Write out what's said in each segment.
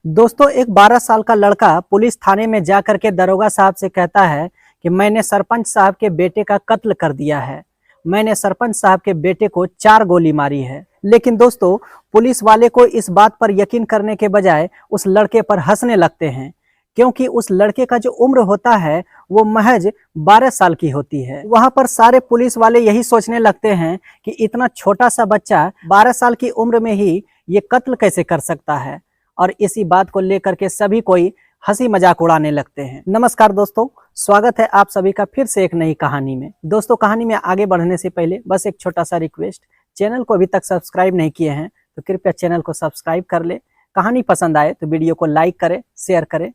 दोस्तों, एक 12 साल का लड़का पुलिस थाने में जा करके दरोगा साहब से कहता है कि मैंने सरपंच साहब के बेटे का कत्ल कर दिया है। मैंने सरपंच साहब के बेटे को 4 गोली मारी है। लेकिन दोस्तों, पुलिस वाले को इस बात पर यकीन करने के बजाय उस लड़के पर हंसने लगते हैं, क्योंकि उस लड़के का जो उम्र होता है वो महज 12 साल की होती है। वहां पर सारे पुलिस वाले यही सोचने लगते हैं कि इतना छोटा सा बच्चा 12 साल की उम्र में ही ये कत्ल कैसे कर सकता है, और इसी बात को लेकर के सभी कोई हंसी मजाक उड़ाने लगते हैं। नमस्कार दोस्तों, स्वागत है आप सभी का फिर से एक नई कहानी में। दोस्तों, कहानी में आगे बढ़ने से पहले बस एक छोटा सा रिक्वेस्ट, चैनल को अभी तक सब्सक्राइब नहीं किए हैं तो कृपया चैनल को सब्सक्राइब कर ले। कहानी पसंद आए तो वीडियो को लाइक करें, शेयर करें।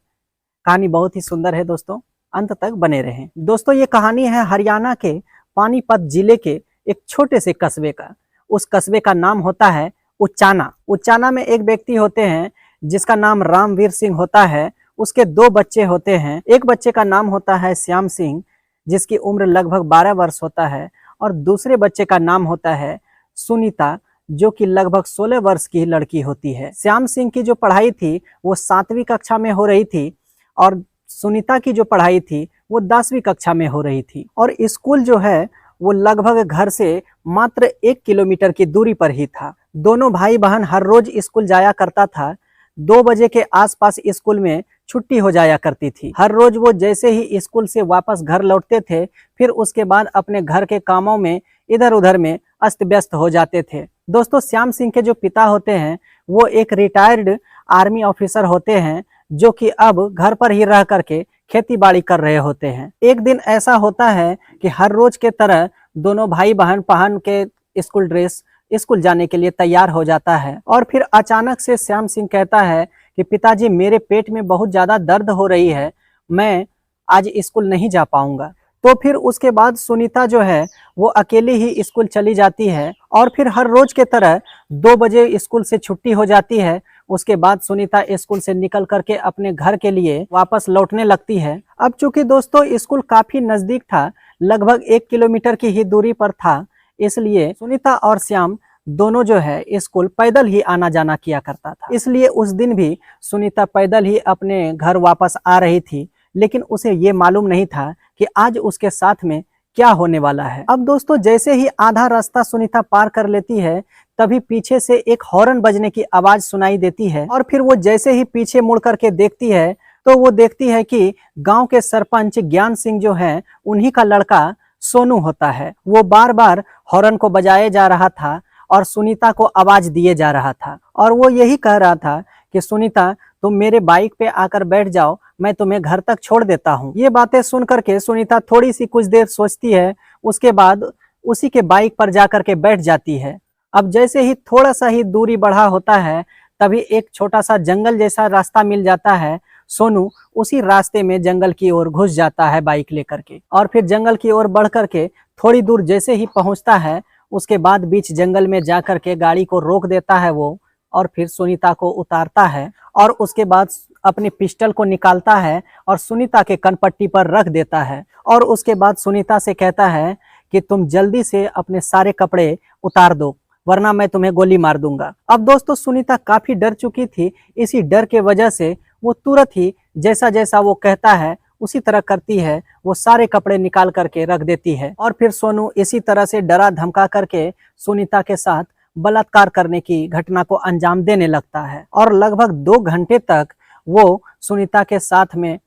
कहानी बहुत ही सुंदर है दोस्तों, अंत तक बने रहें। दोस्तों, ये कहानी है हरियाणा के पानीपत जिले के एक छोटे से कस्बे का। उस कस्बे का नाम होता है उचाना। उचाना में एक व्यक्ति होते हैं जिसका नाम रामवीर सिंह होता है। उसके 2 बच्चे होते हैं। एक बच्चे का नाम होता है श्याम सिंह, जिसकी उम्र लगभग 12 वर्ष होता है, और दूसरे बच्चे का नाम होता है सुनीता, जो कि लगभग 16 वर्ष की लड़की होती है। श्याम सिंह की जो पढ़ाई थी वो 7वीं कक्षा में हो रही थी, और सुनीता की जो पढ़ाई थी वो 10वीं कक्षा में हो रही थी। और स्कूल जो है वो लगभग घर से मात्र 1 किलोमीटर की दूरी पर ही था। दोनों भाई बहन हर रोज स्कूल जाया करता था। 2 बजे के आसपास स्कूल में छुट्टी हो जाया करती थी। हर रोज वो जैसे ही स्कूल से वापस घर लौटते थे, फिर उसके बाद अपने घर के कामों में इधर उधर में अस्त व्यस्त हो जाते थे। दोस्तों, श्याम सिंह के जो पिता होते हैं वो एक रिटायर्ड आर्मी ऑफिसर होते हैं, जो कि अब घर पर ही रह करके खेती बाड़ी कर रहे होते हैं। एक दिन ऐसा होता है कि हर रोज के तरह दोनों भाई बहन पहन के स्कूल ड्रेस स्कूल जाने के लिए तैयार हो जाता है। और फिर अचानक से श्याम सिंह कहता है कि पिताजी, मेरे पेट में बहुत ज्यादा दर्द हो रही है, मैं आज स्कूल नहीं जा पाऊंगा। तो फिर उसके बाद सुनीता जो है वो अकेली ही स्कूल चली जाती है, और फिर हर रोज के तरह 2 बजे स्कूल से छुट्टी हो जाती है। उसके बाद सुनीता स्कूल से निकल करके अपने घर के लिए वापस लौटने लगती है। अब चूंकि दोस्तों स्कूल काफी नजदीक था, लगभग 1 किलोमीटर की ही दूरी पर था, इसलिए सुनीता और श्याम दोनों जो है स्कूल पैदल ही आना जाना किया करता था। इसलिए उस दिन भी सुनीता पैदल ही अपने घर वापस आ रही थी, लेकिन उसे ये मालूम नहीं था कि आज उसके साथ में क्या होने वाला है। अब दोस्तों, जैसे ही आधा रास्ता सुनीता पार कर लेती है, तभी पीछे से एक हॉर्न बजने की आवाज सुनाई देती है। और फिर वो जैसे ही पीछे मुड़ करके देखती है तो वो देखती है कि गांव के सरपंच ज्ञान सिंह जो है उन्हीं का लड़का सोनू होता है। वो बार बार हॉर्न को बजाए जा रहा था और सुनीता को आवाज दिए जा रहा था, और वो यही कह रहा था कि सुनीता, तुम मेरे बाइक पे आकर बैठ जाओ, मैं तुम्हें घर तक छोड़ देता हूँ। ये बातें सुन करके सुनीता थोड़ी सी कुछ देर सोचती है, उसके बाद उसी के बाइक पर जाकर के बैठ जाती है। अब जैसे ही थोड़ा सा ही दूरी बढ़ा होता है, तभी एक छोटा सा जंगल जैसा रास्ता मिल जाता है। सोनू उसी रास्ते में जंगल की ओर घुस जाता है बाइक लेकर के, और फिर जंगल की ओर बढ़ करके थोड़ी दूर जैसे ही पहुंचता है, उसके बाद बीच जंगल में जाकर के गाड़ी को रोक देता है वो, और फिर सुनीता को उतारता है, और उसके बाद अपने पिस्टल को निकालता है और सुनीता के कनपट्टी पर रख देता है। और उसके बाद सुनीता से कहता है कि तुम जल्दी से अपने सारे कपड़े उतार दो, वरना मैं तुम्हें गोली मार दूंगा। अब दोस्तों, सुनीता काफी डर चुकी थी। इसी डर के वजह से वो तुरंत ही जैसा जैसा वो कहता है उसी तरह करती है। वो सारे कपड़े निकाल करके रख देती है, और फिर सोनू इसी तरह से डरा धमका करके सुनीता के साथ बलात्कार करने की घटना को अंजाम देने लगता है। और लगभग 2 घंटे तक वो सुनीता के साथ में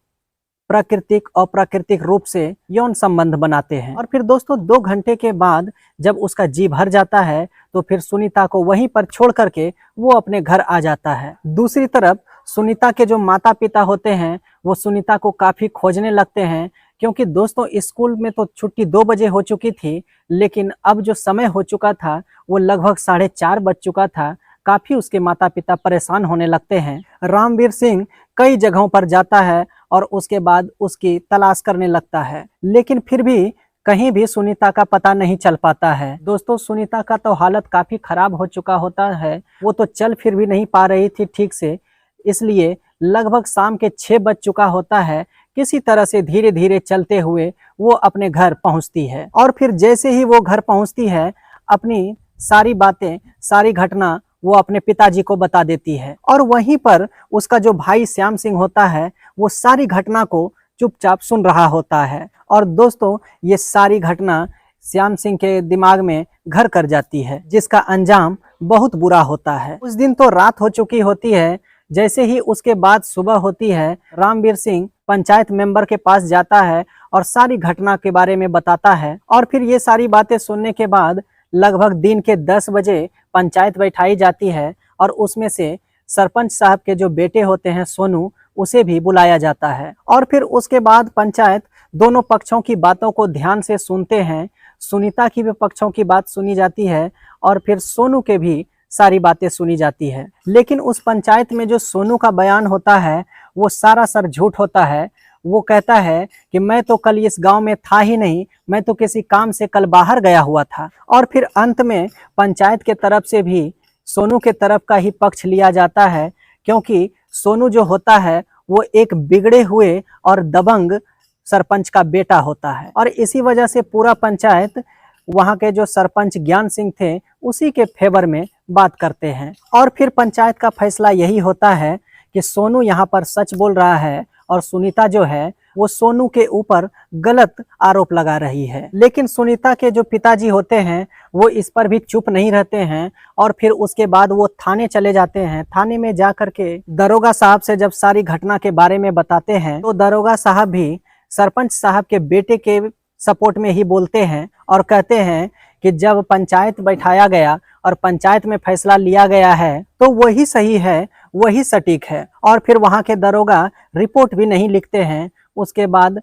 प्राकृतिक और अप्राकृतिक रूप से यौन संबंध बनाते हैं। और फिर दोस्तों 2 घंटे के बाद जब उसका जी भर जाता है, तो फिर सुनीता को वहीं पर छोड़ करके वो अपने घर आ जाता है। दूसरी तरफ सुनीता के जो माता पिता होते हैं वो सुनीता को काफी खोजने लगते हैं, क्योंकि दोस्तों स्कूल में तो छुट्टी 2 बजे हो चुकी थी, लेकिन अब जो समय हो चुका था वो लगभग 4:30 बज चुका था। काफी उसके माता पिता परेशान होने लगते हैं। रामवीर सिंह कई जगहों पर जाता है और उसके बाद उसकी तलाश करने लगता है, लेकिन फिर भी कहीं भी सुनीता का पता नहीं चल पाता है। दोस्तों, सुनीता का तो हालत काफी खराब हो चुका होता है। वो तो चल फिर भी नहीं पा रही थी ठीक से, इसलिए लगभग शाम के 6 बज चुका होता है। किसी तरह से धीरे धीरे चलते हुए वो अपने घर पहुंचती है, और फिर जैसे ही वो घर पहुंचती है, अपनी सारी बातें, सारी घटना वो अपने पिताजी को बता देती है और वहीं पर उसका जो भाई श्याम सिंह होता है वो सारी घटना को चुपचाप सुन रहा होता है। और दोस्तों ये सारी घटना श्याम सिंह के दिमाग में घर कर जाती है, जिसका अंजाम बहुत बुरा होता है। उस दिन तो रात हो चुकी होती है। जैसे ही उसके बाद सुबह होती है, रामवीर सिंह पंचायत मेंबर के पास जाता है और सारी घटना के बारे में बताता है। और फिर ये सारी बातें सुनने के बाद लगभग दिन के 10 बजे पंचायत बैठाई जाती है और उसमें से सरपंच साहब के जो बेटे होते हैं सोनू, उसे भी बुलाया जाता है। और फिर उसके बाद पंचायत दोनों पक्षों की बातों को ध्यान से सुनते हैं। सुनीता की भी पक्षों की बात सुनी जाती है और फिर सोनू के भी सारी बातें सुनी जाती है। लेकिन उस पंचायत में जो सोनू का बयान होता है वो सरासर झूठ होता है। वो कहता है कि मैं तो कल इस गांव में था ही नहीं, मैं तो किसी काम से कल बाहर गया हुआ था। और फिर अंत में पंचायत के तरफ से भी सोनू के तरफ का ही पक्ष लिया जाता है, क्योंकि सोनू जो होता है वो एक बिगड़े हुए और दबंग सरपंच का बेटा होता है। और इसी वजह से पूरा पंचायत वहाँ के जो सरपंच ज्ञान सिंह थे उसी के फेवर में बात करते हैं। और फिर पंचायत का फैसला यही होता है कि सोनू यहाँ पर सच बोल रहा है और सुनीता जो है वो सोनू के ऊपर गलत आरोप लगा रही है। लेकिन सुनीता के जो पिताजी होते हैं वो इस पर भी चुप नहीं रहते हैं और फिर उसके बाद वो थाने चले जाते हैं। थाने में जा करके दरोगा साहब से जब सारी घटना के बारे में बताते हैं तो दरोगा साहब भी सरपंच साहब के बेटे के सपोर्ट में ही बोलते हैं और कहते हैं कि जब पंचायत बैठाया गया और पंचायत में फैसला लिया गया है तो वही सही है, वही सटीक है। और फिर वहां के दरोगा रिपोर्ट भी नहीं लिखते हैं। उसके बाद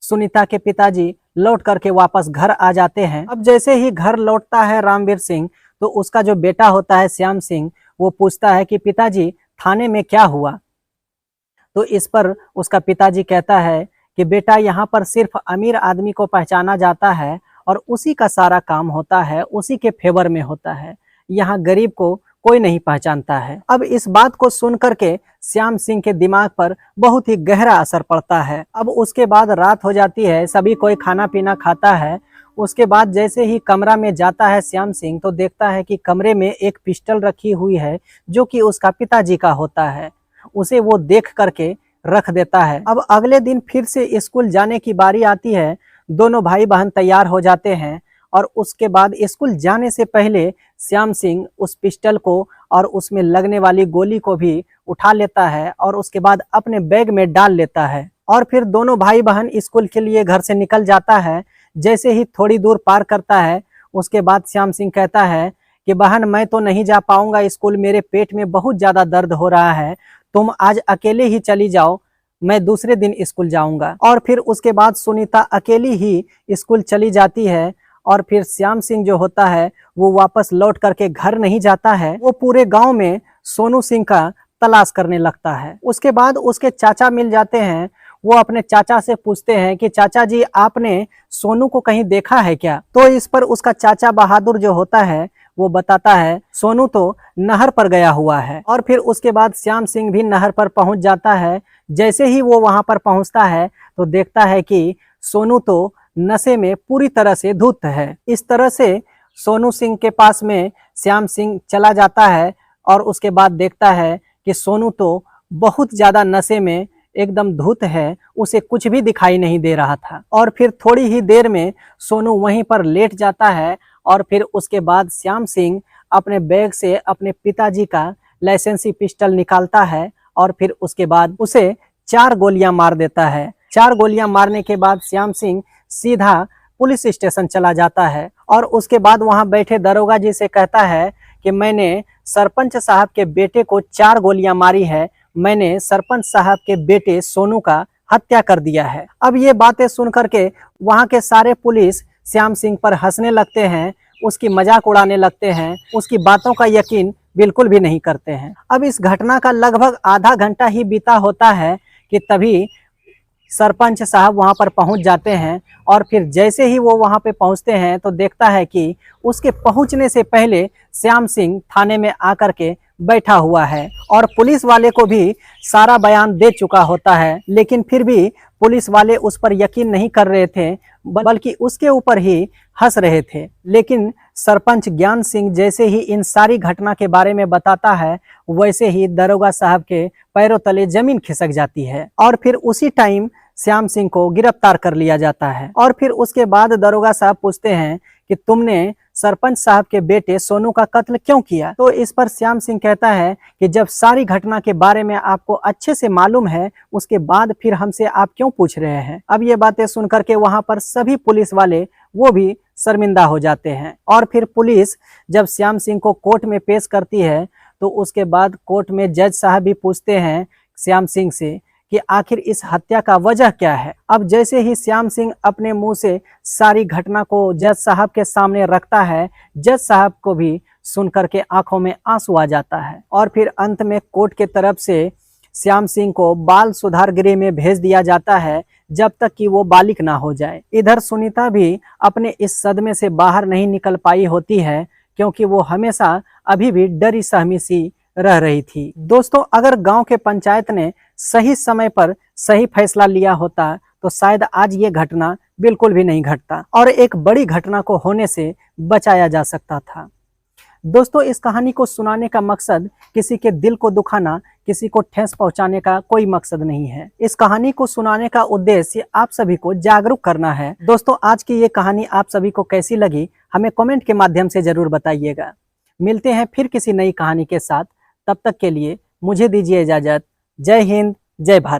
सुनीता के पिताजी लौट करके वापस घर आ जाते हैं। अब जैसे ही घर लौटता है रामवीर सिंह तो उसका जो बेटा होता है श्याम सिंह वो पूछता है कि पिताजी थाने में क्या हुआ। तो इस पर उसका पिताजी कहता है कि बेटा यहाँ पर सिर्फ अमीर आदमी को पहचाना जाता है और उसी का सारा काम होता है, उसी के फेवर में होता है, यहाँ गरीब को कोई नहीं पहचानता है। अब इस बात को सुन करके श्याम सिंह के दिमाग पर बहुत ही गहरा असर पड़ता है। अब उसके बाद रात हो जाती है, सभी कोई खाना पीना खाता है। उसके बाद जैसे ही कमरा में जाता है श्याम सिंह तो देखता है कि कमरे में एक पिस्टल रखी हुई है जो कि उसका पिताजी का होता है। उसे वो देख करके रख देता है। अब अगले दिन फिर से स्कूल जाने की बारी आती है। दोनों भाई बहन तैयार हो जाते हैं और उसके बाद स्कूल जाने से पहले श्याम सिंह उस पिस्टल को और उसमें लगने वाली गोली को भी उठा लेता है और उसके बाद अपने बैग में डाल लेता है। और फिर दोनों भाई बहन स्कूल के लिए घर से निकल जाता है। जैसे ही थोड़ी दूर पार करता है उसके बाद श्याम सिंह कहता है कि बहन मैं तो नहीं जा पाऊंगा स्कूल, मेरे पेट में बहुत ज़्यादा दर्द हो रहा है, तुम आज अकेले ही चली जाओ, मैं दूसरे दिन स्कूल जाऊंगा। और फिर उसके बाद सुनीता अकेली ही स्कूल चली जाती है और फिर श्याम सिंह जो होता है वो वापस लौट करके घर नहीं जाता है। वो पूरे गांव में सोनू सिंह का तलाश करने लगता है। उसके बाद उसके चाचा मिल जाते हैं। वो अपने चाचा से पूछते हैं कि चाचा जी आपने सोनू को कहीं देखा है क्या। तो इस पर उसका चाचा बहादुर जो होता है वो बताता है सोनू तो नहर पर गया हुआ है। और फिर उसके बाद श्याम सिंह भी नहर पर पहुंच जाता है। जैसे ही वो वहां पर पहुंचता है तो देखता है कि सोनू तो नशे में पूरी तरह से धुत है। इस तरह से सोनू सिंह के पास में श्याम सिंह चला जाता है और उसके बाद देखता है कि सोनू तो बहुत ज्यादा नशे में एकदम धुत है, उसे कुछ भी दिखाई नहीं दे रहा था। और फिर थोड़ी ही देर में सोनू वहीं पर लेट जाता है और फिर उसके बाद श्याम सिंह अपने बैग से अपने पिताजी का लाइसेंसी पिस्टल निकालता है और फिर उसके बाद उसे 4 गोलियां मार देता है। 4 गोलियां मारने के बाद श्याम सिंह सीधा पुलिस स्टेशन चला जाता है और उसके बाद वहां बैठे दरोगा जी से कहता है कि मैंने सरपंच साहब के बेटे को 4 गोलियां मारी है, मैंने सरपंच साहब के बेटे सोनू का हत्या कर दिया है। अब ये बातें सुन करके वहां के सारे पुलिस श्याम सिंह पर हंसने लगते हैं, उसकी मजाक उड़ाने लगते हैं, उसकी बातों का यकीन बिल्कुल भी नहीं करते हैं। अब इस घटना का लगभग आधा घंटा ही बीता होता है कि तभी सरपंच साहब वहां पर पहुंच जाते हैं और फिर जैसे ही वो वहां पे पहुंचते हैं तो देखता है कि उसके पहुंचने से पहले श्याम सिंह थाने में आकर के बैठा हुआ है और पुलिस वाले को भी सारा बयान दे चुका होता है। लेकिन फिर भी पुलिस वाले उस पर यकीन नहीं कर रहे थे, बल्कि उसके ऊपर ही हंस रहे थे। लेकिन सरपंच ज्ञान सिंह जैसे ही इन सारी घटना के बारे में बताता है, वैसे ही दरोगा साहब के पैरों तले जमीन खिसक जाती है और फिर उसी टाइम श्याम सिंह को गिरफ्तार कर लिया जाता है। और फिर उसके बाद दरोगा साहब पूछते हैं कि तुमने सरपंच साहब के बेटे सोनू का कत्ल क्यों किया? तो इस पर श्याम सिंह कहता है कि जब सारी घटना के बारे में आपको अच्छे से मालूम है, उसके बाद फिर हमसे आप क्यों पूछ रहे हैं? अब ये बातें सुनकर के वहां पर सभी पुलिस वाले वो भी शर्मिंदा हो जाते हैं। और फिर पुलिस जब श्याम सिंह को कोर्ट में पेश करती है तो उसके बाद कोर्ट में जज साहब भी पूछते हैं श्याम सिंह से कि आखिर इस हत्या का वजह क्या है। अब जैसे ही श्याम सिंह अपने मुंह से सारी घटना को जज साहब के सामने रखता है, जज साहब को भी सुनकर के आंखों में आंसू आ जाता है। और फिर अंत में कोर्ट के तरफ से श्याम सिंह को बाल सुधार गृह में भेज दिया जाता है जब तक कि वो बालिग ना हो जाए। इधर सुनीता भी अपने इस सदमे से बाहर नहीं निकल पाई होती है, क्योंकि वो हमेशा अभी भी डरी सहमी सी रह रही थी। दोस्तों, अगर गांव के पंचायत ने सही समय पर सही फैसला लिया होता तो शायद आज ये घटना बिल्कुल भी नहीं घटता और एक बड़ी घटना को होने से बचाया जा सकता था। दोस्तों, इस कहानी को सुनाने का मकसद किसी के दिल को दुखाना, किसी को ठेस पहुंचाने का कोई मकसद नहीं है। इस कहानी को सुनाने का उद्देश्य आप सभी को जागरूक करना है। दोस्तों, आज की ये कहानी आप सभी को कैसी लगी हमें कमेंट के माध्यम से जरूर बताइएगा। मिलते हैं फिर किसी नई कहानी के साथ, तब तक के लिए मुझे दीजिए इजाजत। जय हिंद, जय भारत।